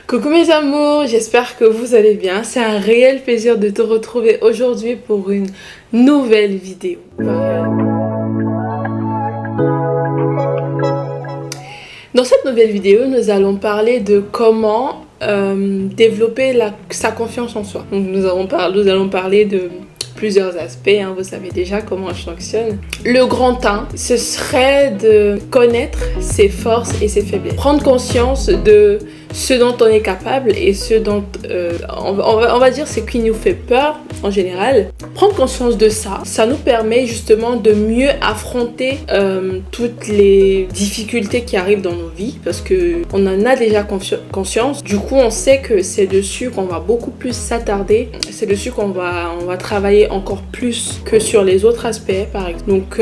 Coucou mes amours, j'espère que vous allez bien. C'est un réel plaisir de te retrouver aujourd'hui pour une nouvelle vidéo. Dans cette nouvelle vidéo, nous allons parler de comment développer sa confiance en soi. Donc, nous allons parler de plusieurs aspects, hein, vous savez déjà comment je fonctionne. Le grand 1, ce serait de connaître ses forces et ses faiblesses. Prendre conscience de ce dont on est capable et ce dont on va dire ce qui nous fait peur en général. Prendre conscience de ça, ça nous permet justement de mieux affronter toutes les difficultés qui arrivent dans nos vies parce que on en a déjà conscience. Du coup, on sait que c'est dessus qu'on va beaucoup plus s'attarder. C'est dessus qu'on va travailler encore plus que sur les autres aspects, par exemple. Donc,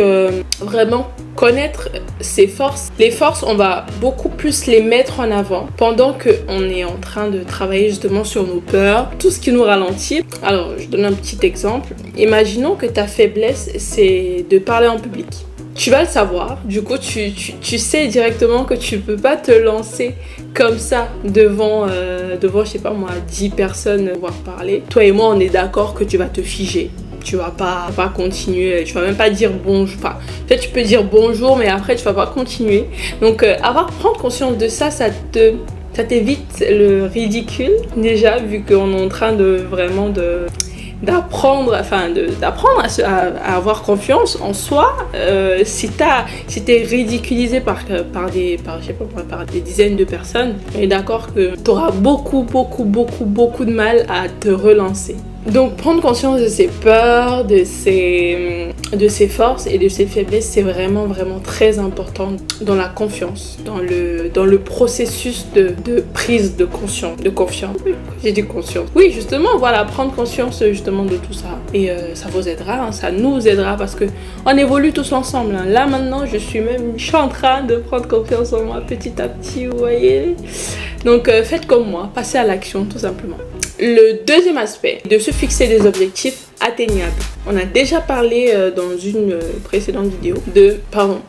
vraiment connaître ses forces. Les forces, on va beaucoup plus les mettre en avant pendant qu'on est en train de travailler justement sur nos peurs, tout ce qui nous ralentit. Alors, je donne un petit exemple. Imaginons que ta faiblesse, c'est de parler en public. Tu vas le savoir, du coup tu sais directement que tu peux pas te lancer comme ça devant je sais pas moi 10 personnes voir parler. Toi et moi on est d'accord que tu vas te figer. Tu vas pas continuer, tu vas même pas dire bonjour. Enfin, peut-être tu peux dire bonjour mais après tu vas pas continuer. Donc prendre conscience de ça, ça t'évite le ridicule déjà vu qu'on est en train d'apprendre à avoir confiance en soi. Si t'es ridiculisé par des dizaines de personnes, on est d'accord que t'auras beaucoup de mal à te relancer. Donc prendre conscience de ses peurs, de ses forces et de ses faiblesses, c'est vraiment très important dans la confiance, dans le processus de prise de confiance. J'ai dit conscience. Oui, justement, voilà, prendre conscience justement de tout ça. Et ça vous aidera, hein, ça nous aidera parce que on évolue tous ensemble. Hein. Là maintenant, je suis en train de prendre confiance en moi petit à petit, vous voyez. Donc faites comme moi, passez à l'action tout simplement. Le deuxième aspect, de se fixer des objectifs atteignables. On a déjà parlé dans une précédente vidéo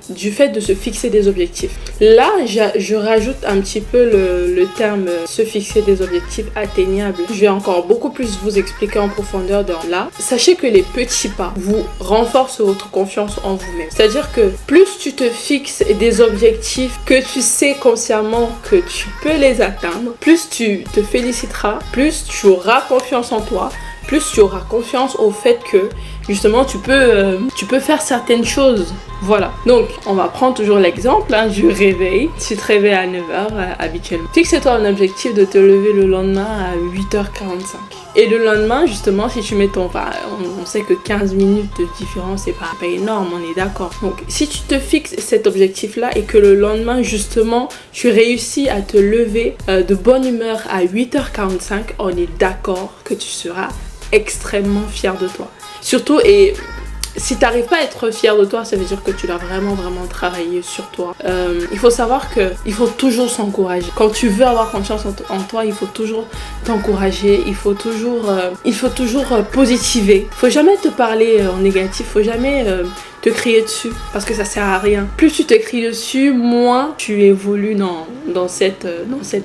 du fait de se fixer des objectifs. Là, je rajoute un petit peu le terme se fixer des objectifs atteignables. Je vais encore beaucoup plus vous expliquer en profondeur dans là. Sachez que les petits pas vous renforcent votre confiance en vous-même. C'est-à-dire que plus tu te fixes des objectifs que tu sais consciemment que tu peux les atteindre, plus tu te féliciteras, plus tu auras confiance en toi, plus tu auras confiance au fait que justement tu peux faire certaines choses. Voilà. Donc on va prendre toujours l'exemple du réveil. Tu te réveilles à 9h habituellement. Fixe-toi un objectif de te lever le lendemain à 8h45. Et le lendemain justement si tu mets on sait que 15 minutes de différence c'est pas énorme, on est d'accord. Donc si tu te fixes cet objectif là et que le lendemain justement tu réussis à te lever de bonne humeur à 8h45, on est d'accord que tu seras extrêmement fier de toi. Surtout, et si tu n'arrives pas à être fier de toi, ça veut dire que tu l'as vraiment travaillé sur toi. Il faut savoir qu'il faut toujours s'encourager. Quand tu veux avoir confiance en toi, il faut toujours t'encourager, il faut toujours positiver. Il faut jamais te parler en négatif, il faut jamais te crier dessus parce que ça sert à rien. Plus tu te cries dessus, moins tu évolues dans cette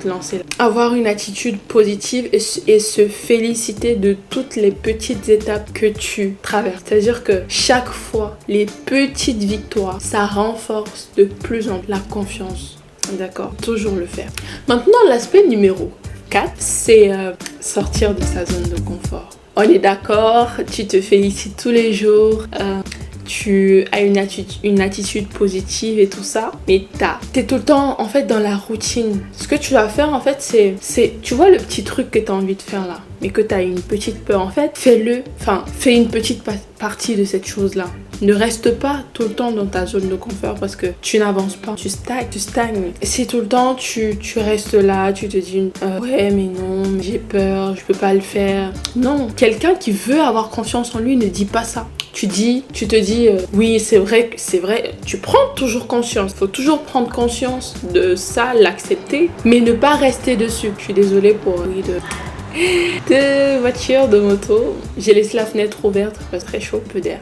lancée. Avoir une attitude positive et se féliciter de toutes les petites étapes que tu traverses. C'est-à-dire que chaque fois, les petites victoires, ça renforce de plus en plus la confiance. D'accord? Toujours le faire. Maintenant, l'aspect numéro 4, c'est sortir de sa zone de confort. On est d'accord, tu te félicites tous les jours. Tu as une attitude positive et tout ça, mais t'es tout le temps en fait dans la routine. Ce que tu dois faire en fait c'est tu vois le petit truc que t'as envie de faire là, mais que t'as une petite peur en fait, fais une petite partie de cette chose là. Ne reste pas tout le temps dans ta zone de confort parce que tu n'avances pas, tu stagnes. Si tout le temps tu restes là, tu te dis ouais mais non, j'ai peur, je peux pas le faire. Non, quelqu'un qui veut avoir confiance en lui ne dit pas ça. Tu te dis oui c'est vrai, tu prends toujours conscience, faut toujours prendre conscience de ça, l'accepter, mais ne pas rester dessus. Je suis désolée pour de voiture, de moto. J'ai laissé la fenêtre ouverte parce que très chaud, peu d'air.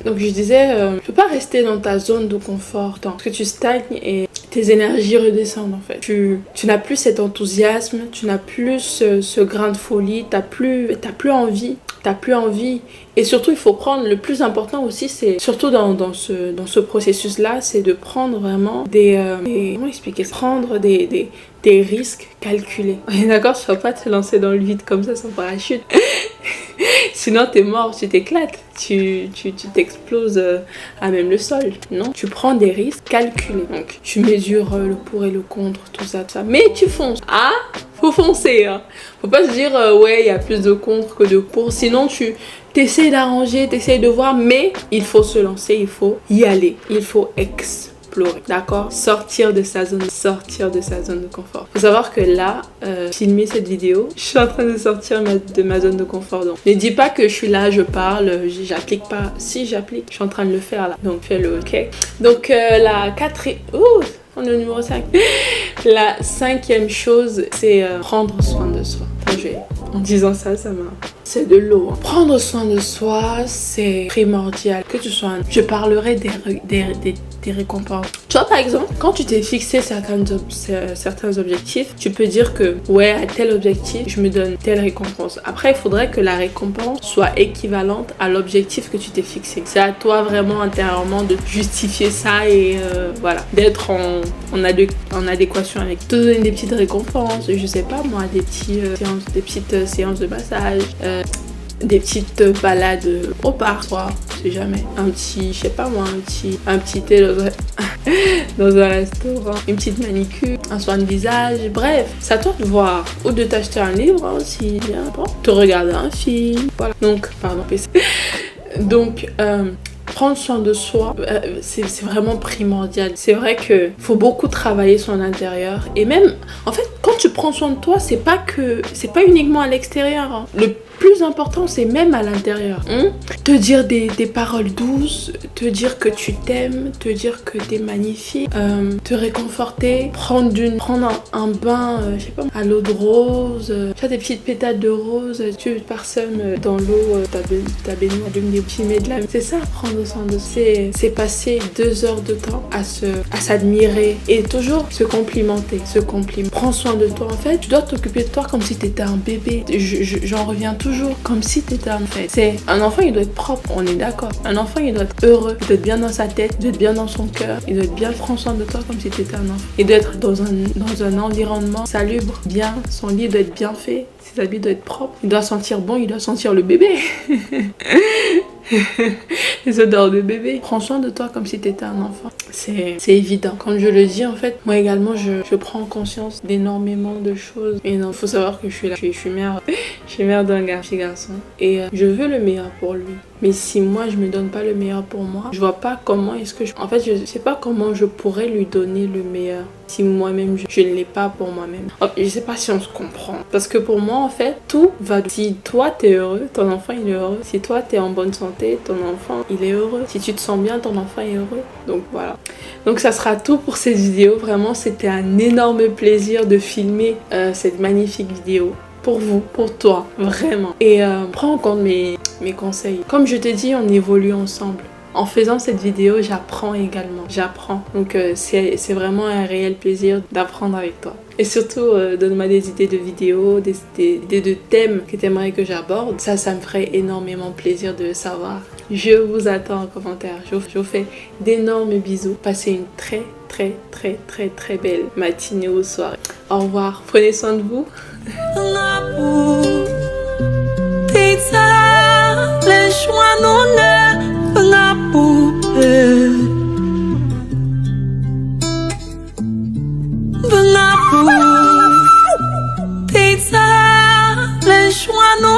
Donc je disais, tu peux pas rester dans ta zone de confort parce que tu stagnes et tes énergies redescendent en fait. Tu n'as plus cet enthousiasme, tu n'as plus ce grain de folie, t'as plus envie. T'as plus envie. Et surtout, il faut prendre, le plus important aussi, c'est, surtout dans ce processus-là, c'est de prendre vraiment comment expliquer ça? Prendre des risques calculés. D'accord? Tu vas pas te lancer dans le vide comme ça sans parachute. Sinon, t'es mort, tu t'éclates. Tu t'exploses à même le sol. Non, tu prends des risques calculés. Donc, tu mesures le pour et le contre, tout ça. Mais tu fonces. Ah, faut foncer. Hein. Faut pas se dire, ouais, il y a plus de contre que de pour. Sinon, tu t'essayes d'arranger, t'essayes de voir. Mais il faut se lancer, il faut y aller. Il faut explorer. D'accord? Sortir de sa zone de confort. Faut savoir que là, filmer cette vidéo, je suis en train de sortir de ma zone de confort. Donc, ne dis pas que je suis là, je parle, j'applique pas. Si, j'applique. Je suis en train de le faire là. Donc, fais-le, ok? Donc, la quatrième... Ouh, on est au numéro 5. La 5e chose, c'est prendre soin de soi. En disant ça m'a... C'est de l'eau. Hein. Prendre soin de soi, c'est primordial. Que tu sois... Je parlerai des récompenses. Tu vois, par exemple, quand tu t'es fixé certains objectifs, tu peux dire que, ouais, à tel objectif, je me donne telle récompense. Après, il faudrait que la récompense soit équivalente à l'objectif que tu t'es fixé. C'est à toi vraiment intérieurement de justifier ça et voilà, d'être en adéquation avec. Te donner des petites récompenses, je sais pas moi, des petites séances de massage, des petites balades au parc, soit, je sais jamais, un petit, je sais pas moi, un petit thé dans un restaurant, une petite manicure, un soin de visage, bref, c'est à toi de voir, ou de t'acheter un livre hein, si bien, bon, te regarder un film, voilà. Donc, pardon, PC. Donc, prendre soin de soi, c'est vraiment primordial. C'est vrai qu'il faut beaucoup travailler son intérieur. Et même, en fait, quand tu prends soin de toi, c'est pas uniquement à l'extérieur. Hein. Le plus important, c'est même à l'intérieur. Hein? Te dire des paroles douces, te dire que tu t'aimes, te dire que t'es magnifique, te réconforter, prendre un bain, je sais pas, à l'eau de rose, tu as des petites pétales de rose, tu parsèmes dans l'eau, ta baignoire, des petits mets de la... C'est ça, prendre soin de soi. C'est passer 2 heures de temps à s'admirer et toujours se complimenter, Prends soin de toi. En fait, tu dois t'occuper de toi comme si t'étais un bébé. J'en reviens toujours comme si t'étais un fait. C'est un enfant, il doit être propre, on est d'accord. Un enfant, il doit être heureux, il doit être bien dans sa tête, il doit être bien dans son cœur, il doit être bien prendre soin de toi comme si t'étais un enfant. Il doit être dans un environnement salubre, bien, son lit doit être bien fait, ses habits doivent être propres, il doit sentir bon, il doit sentir le bébé. Les odeurs de bébé. Prends soin de toi comme si t'étais un enfant. C'est évident. Quand je le dis, en fait, moi également, je prends conscience d'énormément de choses. Et non, faut savoir que je suis là. Je suis mère d'un petit garçon. Et je veux le meilleur pour lui. Mais si moi, je me donne pas le meilleur pour moi, je vois pas comment est-ce que En fait, je sais pas comment je pourrais lui donner le meilleur si moi-même, je ne l'ai pas pour moi-même. Je sais pas si on se comprend. Parce que pour moi, en fait, tout va... Si toi, t'es heureux, ton enfant, il est heureux. Si toi, t'es en bonne santé, ton enfant, il est heureux. Si tu te sens bien, ton enfant est heureux. Donc, voilà. Donc, ça sera tout pour cette vidéo. Vraiment, c'était un énorme plaisir de filmer cette magnifique vidéo. Pour vous, pour toi, vraiment. Et prends en compte mes conseils. Comme je t'ai dit, on évolue ensemble. En faisant cette vidéo, j'apprends également. Donc c'est vraiment un réel plaisir d'apprendre avec toi. Et surtout, donne-moi des idées de vidéos, des idées de thèmes que tu aimerais que j'aborde. Ça me ferait énormément plaisir de savoir. Je vous attends en commentaire. Je vous fais d'énormes bisous. Passez une très très très très très belle matinée ou soirée. Au revoir. Prenez soin de vous. Les joies non